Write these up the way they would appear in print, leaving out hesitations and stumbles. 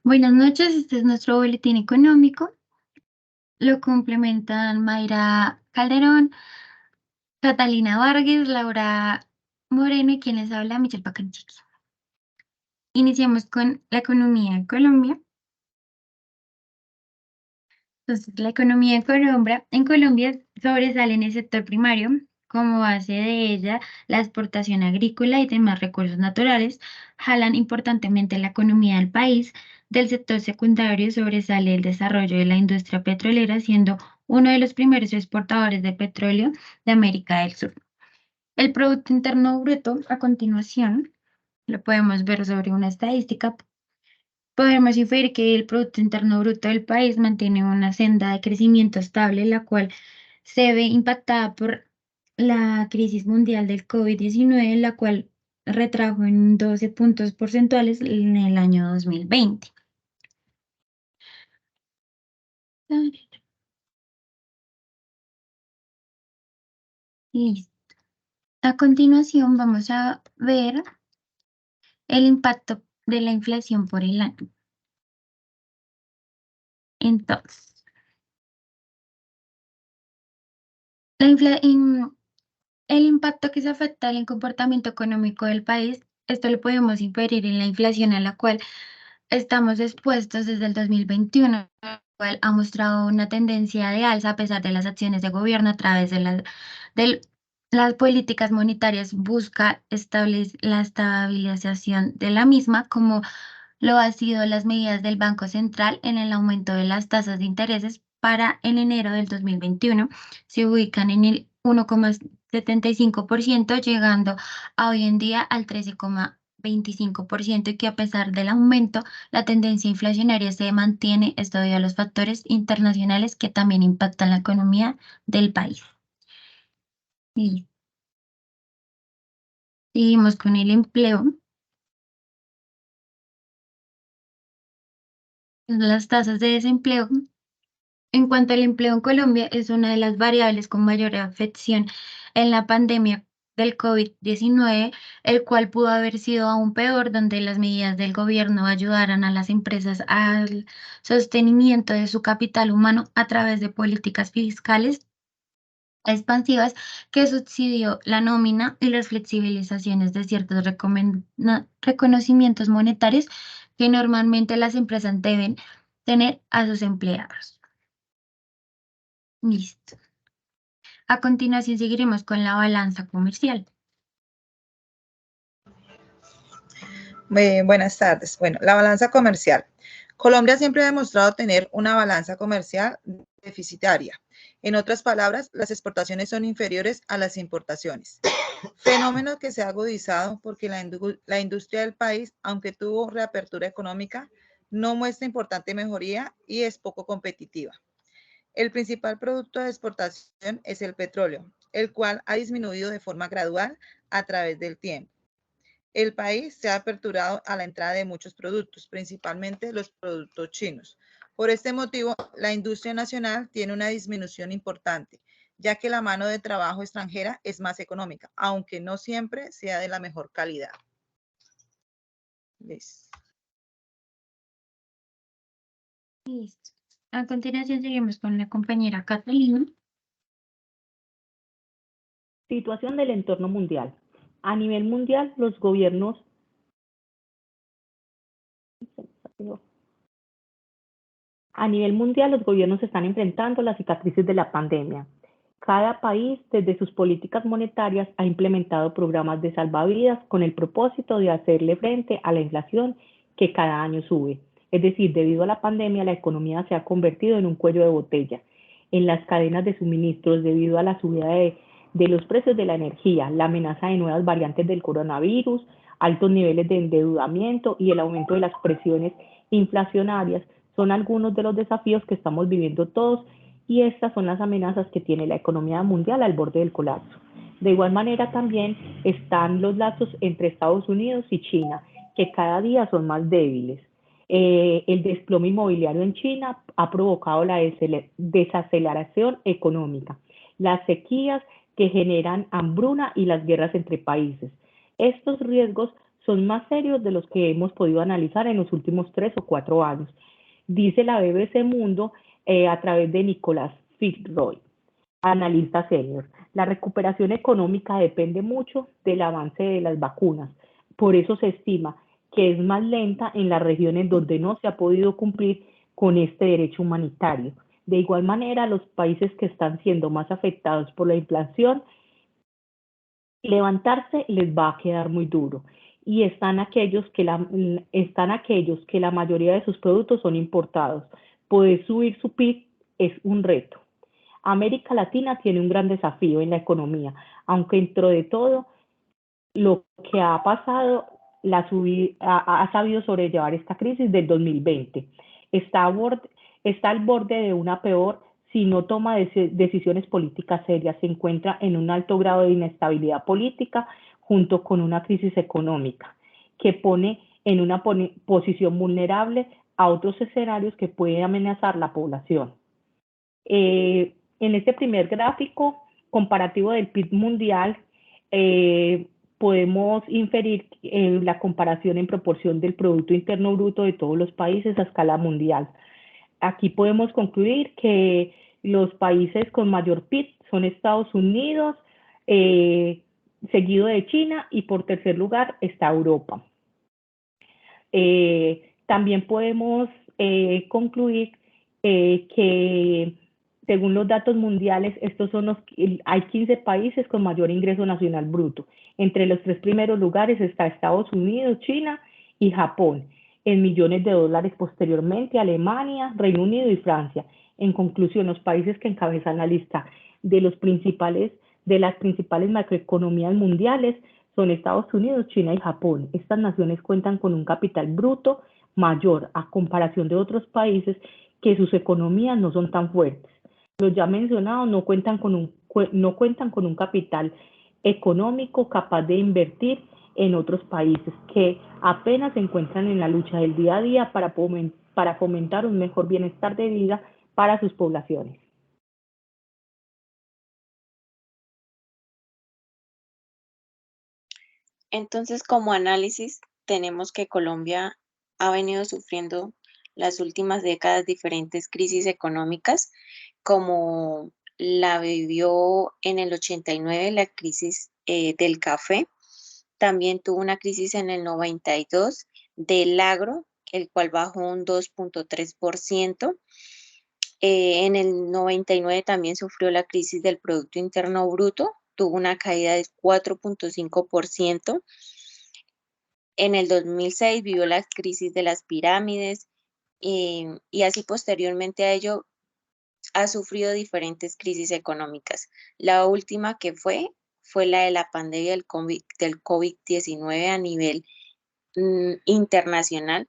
Buenas noches, este es nuestro boletín económico. Lo complementan Mayra Calderón, Catalina Vargas, Laura Moreno y quien les habla, Michelle Pacanchiqui. Iniciamos con la economía en Colombia. Entonces, la economía en Colombia sobresale en el sector primario. Como base de ella, la exportación agrícola y demás recursos naturales jalan importantemente la economía del país. Del sector secundario sobresale el desarrollo de la industria petrolera, siendo uno de los primeros exportadores de petróleo de América del Sur. El Producto Interno Bruto, a continuación, lo podemos ver sobre una estadística. Podemos inferir que el Producto Interno Bruto del país mantiene una senda de crecimiento estable, la cual se ve impactada por la crisis mundial del COVID-19, la cual retrajo en 12 puntos porcentuales en el año 2020. Listo. A continuación vamos a ver el impacto de la inflación por el año. Entonces, la el impacto que se afecta al comportamiento económico del país, esto lo podemos inferir en la inflación a la cual estamos expuestos desde el 2021, la cual ha mostrado una tendencia de alza a pesar de las acciones de gobierno a través de las políticas monetarias, busca la estabilización de la misma, como lo ha sido las medidas del Banco Central en el aumento de las tasas de intereses para en enero del 2021. Se ubican en el 1,75%, llegando a hoy en día al 13,25%, y que a pesar del aumento, la tendencia inflacionaria se mantiene, esto debido a los factores internacionales que también impactan la economía del país. Y seguimos con el empleo. Las tasas de desempleo. En cuanto al empleo en Colombia, es una de las variables con mayor afección en la pandemia del COVID-19, el cual pudo haber sido aún peor, donde las medidas del gobierno ayudaran a las empresas al sostenimiento de su capital humano a través de políticas fiscales expansivas que subsidió la nómina y las flexibilizaciones de ciertos reconocimientos monetarios que normalmente las empresas deben tener a sus empleados. Listo. A continuación seguiremos con la balanza comercial. Buenas tardes. Bueno, la balanza comercial. Colombia siempre ha demostrado tener una balanza comercial deficitaria. En otras palabras, las exportaciones son inferiores a las importaciones. Fenómeno que se ha agudizado porque la industria del país, aunque tuvo reapertura económica, no muestra importante mejoría y es poco competitiva. El principal producto de exportación es el petróleo, el cual ha disminuido de forma gradual a través del tiempo. El país se ha aperturado a la entrada de muchos productos, principalmente los productos chinos. Por este motivo, la industria nacional tiene una disminución importante, ya que la mano de trabajo extranjera es más económica, aunque no siempre sea de la mejor calidad. Listo. A continuación seguimos con la compañera Catalina. Situación del entorno mundial. A nivel mundial, los gobiernos están enfrentando las cicatrices de la pandemia. Cada país, desde sus políticas monetarias, ha implementado programas de salvavidas con el propósito de hacerle frente a la inflación que cada año sube. Es decir, debido a la pandemia, la economía se ha convertido en un cuello de botella en las cadenas de suministros debido a la subida de los precios de la energía, la amenaza de nuevas variantes del coronavirus, altos niveles de endeudamiento y el aumento de las presiones inflacionarias son algunos de los desafíos que estamos viviendo todos, y estas son las amenazas que tiene la economía mundial al borde del colapso. De igual manera también están los lazos entre Estados Unidos y China, que cada día son más débiles. El desplome inmobiliario en China ha provocado la desaceleración económica, las sequías que generan hambruna y las guerras entre países. Estos riesgos son más serios de los que hemos podido analizar en los últimos 3 o 4 años, dice la BBC Mundo a través de Nicolás Fitzroy, analista senior. La recuperación económica depende mucho del avance de las vacunas. Por eso se estima que es más lenta en las regiones donde no se ha podido cumplir con este derecho humanitario. De igual manera, los países que están siendo más afectados por la inflación, levantarse les va a quedar muy duro. Y están aquellos que la mayoría de sus productos son importados. Poder subir su PIB es un reto. América Latina tiene un gran desafío en la economía, aunque dentro de todo lo que ha pasado ha sabido sobrellevar esta crisis del 2020. Está al borde de una peor si no toma decisiones políticas serias. Se encuentra en un alto grado de inestabilidad política junto con una crisis económica que pone en una posición vulnerable a otros escenarios que pueden amenazar la población. En este primer gráfico comparativo del PIB mundial, podemos inferir la comparación en proporción del Producto Interno Bruto de todos los países a escala mundial. Aquí podemos concluir que los países con mayor PIB son Estados Unidos, seguido de China, y por tercer lugar está Europa. También podemos concluir que según los datos mundiales, hay 15 países con mayor ingreso nacional bruto. Entre los 3 primeros lugares está Estados Unidos, China y Japón, en millones de dólares. Posteriormente, Alemania, Reino Unido y Francia. En conclusión, los países que encabezan la lista de las principales macroeconomías mundiales son Estados Unidos, China y Japón. Estas naciones cuentan con un capital bruto mayor a comparación de otros países que sus economías no son tan fuertes. Los ya mencionados no cuentan con un capital económico capaz de invertir en otros países que apenas se encuentran en la lucha del día a día para fomentar un mejor bienestar de vida para sus poblaciones. Entonces, como análisis, tenemos que Colombia ha venido sufriendo las últimas décadas diferentes crisis económicas, como la vivió en el 89, la crisis del café. También tuvo una crisis en el 92 del agro, el cual bajó un 2.3%. En el 99 también sufrió la crisis del Producto Interno Bruto, tuvo una caída de 4.5%. En el 2006 vivió la crisis de las pirámides y así posteriormente a ello ha sufrido diferentes crisis económicas. La última que fue la de la pandemia del COVID-19 a nivel internacional,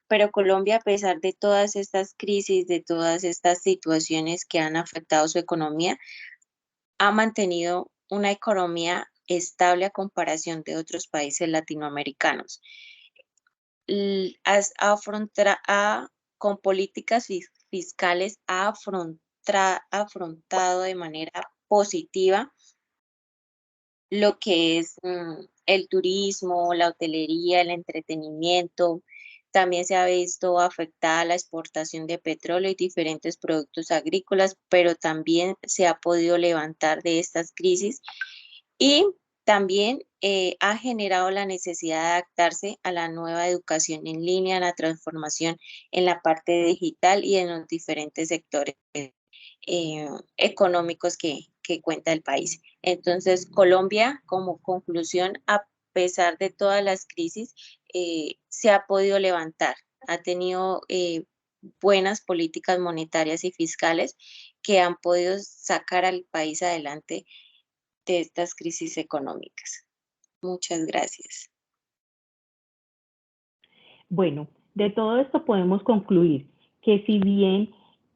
pero Colombia, a pesar de todas estas crisis, de todas estas situaciones que han afectado su economía, ha mantenido una economía estable a comparación de otros países latinoamericanos. Con políticas fiscales ha afrontado de manera positiva lo que es el turismo, la hotelería, el entretenimiento. También se ha visto afectada la exportación de petróleo y diferentes productos agrícolas, pero también se ha podido levantar de estas crisis y también ha generado la necesidad de adaptarse a la nueva educación en línea, a la transformación en la parte digital y en los diferentes sectores económicos que cuenta el país. Entonces, Colombia, como conclusión, a pesar de todas las crisis, se ha podido levantar, ha tenido buenas políticas monetarias y fiscales que han podido sacar al país adelante de estas crisis económicas. Muchas gracias. Bueno, de todo esto podemos concluir que si bien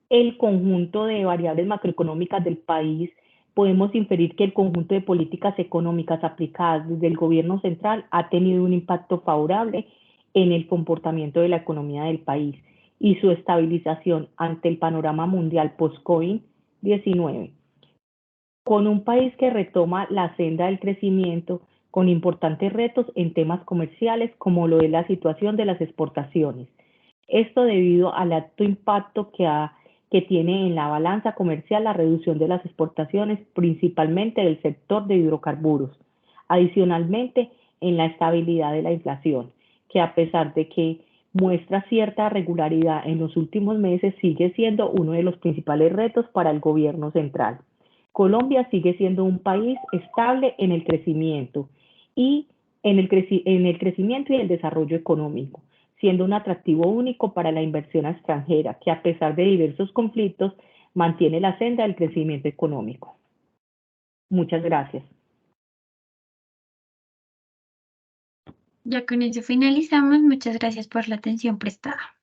el conjunto de variables macroeconómicas del país, podemos inferir que el conjunto de políticas económicas aplicadas desde el gobierno central ha tenido un impacto favorable en el comportamiento de la economía del país y su estabilización ante el panorama mundial post-COVID-19. Con un país que retoma la senda del crecimiento, con importantes retos en temas comerciales como lo es la situación de las exportaciones. Esto debido al alto impacto que tiene en la balanza comercial la reducción de las exportaciones, principalmente del sector de hidrocarburos. Adicionalmente, en la estabilidad de la inflación, que a pesar de que muestra cierta regularidad en los últimos meses, sigue siendo uno de los principales retos para el gobierno central. Colombia sigue siendo un país estable en el crecimiento y en el crecimiento y el desarrollo económico, siendo un atractivo único para la inversión extranjera, que a pesar de diversos conflictos, mantiene la senda del crecimiento económico. Muchas gracias. Ya con eso finalizamos. Muchas gracias por la atención prestada.